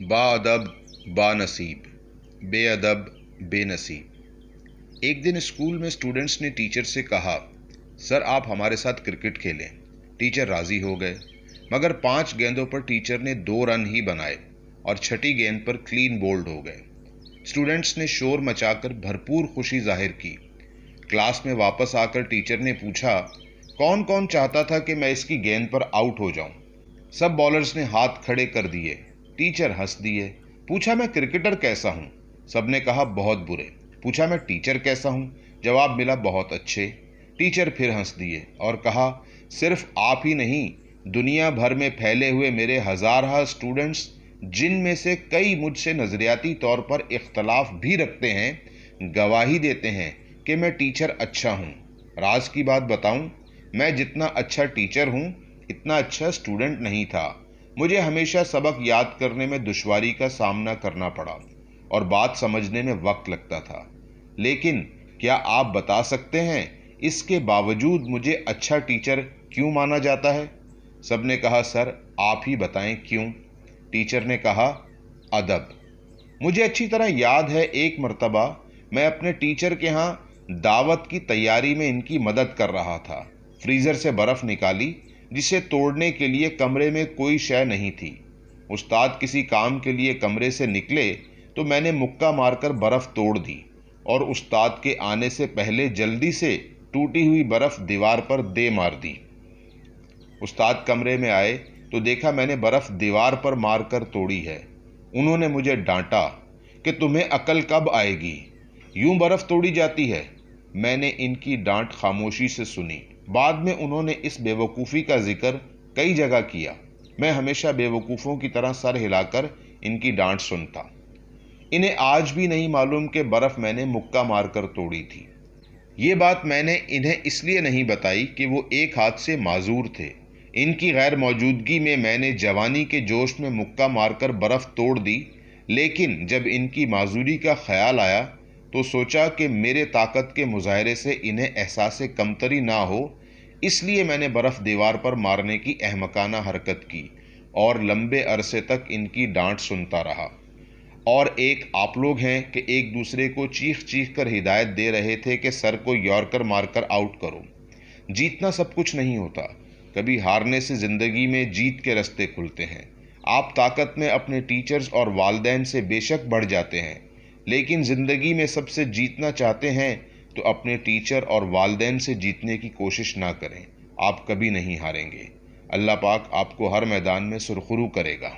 बाअदब बानसीब, बेअदब बेनसीब। एक दिन स्कूल में स्टूडेंट्स ने टीचर से कहा, सर आप हमारे साथ क्रिकेट खेलें। टीचर राजी हो गए, मगर 5 गेंदों पर टीचर ने 2 रन ही बनाए और छठी गेंद पर क्लीन बोल्ड हो गए। स्टूडेंट्स ने शोर मचाकर भरपूर खुशी जाहिर की। क्लास में वापस आकर टीचर ने पूछा, कौन कौन चाहता था कि मैं इसकी गेंद पर आउट हो जाऊं? सब बॉलर्स ने हाथ खड़े कर दिए। टीचर हंस दिए। पूछा, मैं क्रिकेटर कैसा हूं? सबने कहा, बहुत बुरे। पूछा, मैं टीचर कैसा हूं? जवाब मिला, बहुत अच्छे। टीचर फिर हंस दिए और कहा, सिर्फ आप ही नहीं, दुनिया भर में फैले हुए मेरे हजारों स्टूडेंट्स, जिनमें से कई मुझसे नजरियाती तौर पर इख्तलाफ भी रखते हैं, गवाही देते हैं कि मैं टीचर अच्छा हूं। राज की बात बताऊं, मैं जितना अच्छा टीचर हूं, इतना अच्छा स्टूडेंट नहीं था। मुझे हमेशा सबक याद करने में दुश्वारी का सामना करना पड़ा और बात समझने में वक्त लगता था। लेकिन क्या आप बता सकते हैं, इसके बावजूद मुझे अच्छा टीचर क्यों माना जाता है? सबने कहा, सर आप ही बताएं क्यों? टीचर ने कहा, अदब। मुझे अच्छी तरह याद है, एक मर्तबा मैं अपने टीचर के यहाँ दावत की तैयारी में इनकी मदद कर रहा था। फ्रीजर से बर्फ निकाली, जिसे तोड़ने के लिए कमरे में कोई शय नहीं थी। उस्ताद किसी काम के लिए कमरे से निकले तो मैंने मुक्का मारकर बर्फ तोड़ दी और उस्ताद के आने से पहले जल्दी से टूटी हुई बर्फ दीवार पर दे मार दी। उस्ताद कमरे में आए तो देखा मैंने बर्फ दीवार पर मारकर तोड़ी है। उन्होंने मुझे डांटा कि तुम्हें अकल कब आएगी, यूं बर्फ तोड़ी जाती है। मैंने इनकी डांट खामोशी से सुनी। बाद में उन्होंने इस बेवकूफ़ी का जिक्र कई जगह किया। मैं हमेशा बेवकूफ़ों की तरह सर हिलाकर इनकी डांट सुनता। इन्हें आज भी नहीं मालूम कि बर्फ मैंने मुक्का मारकर तोड़ी थी। ये बात मैंने इन्हें इसलिए नहीं बताई कि वो एक हाथ से माजूर थे। इनकी गैर मौजूदगी में मैंने जवानी के जोश में मुक्का मारकर बर्फ तोड़ दी, लेकिन जब इनकी माजूरी का ख्याल आया तो सोचा कि मेरे ताकत के मुजाहरे से इन्हें एहसास कमतरी ना हो, इसलिए मैंने बर्फ दीवार पर मारने की अहमकाना हरकत की और लंबे अरसे तक इनकी डांट सुनता रहा। और एक आप लोग हैं कि एक दूसरे को चीख चीख कर हिदायत दे रहे थे कि सर को यॉर्कर मारकर आउट करो। जीतना सब कुछ नहीं होता, कभी हारने से जिंदगी में जीत के रास्ते खुलते हैं। आप ताकत में अपने टीचर्स और वालिदैन से बेशक बढ़ जाते हैं, लेकिन ज़िंदगी में सबसे जीतना चाहते हैं तो अपने टीचर और वालिदैन से जीतने की कोशिश ना करें। आप कभी नहीं हारेंगे। अल्लाह पाक आपको हर मैदान में सुरखरू करेगा।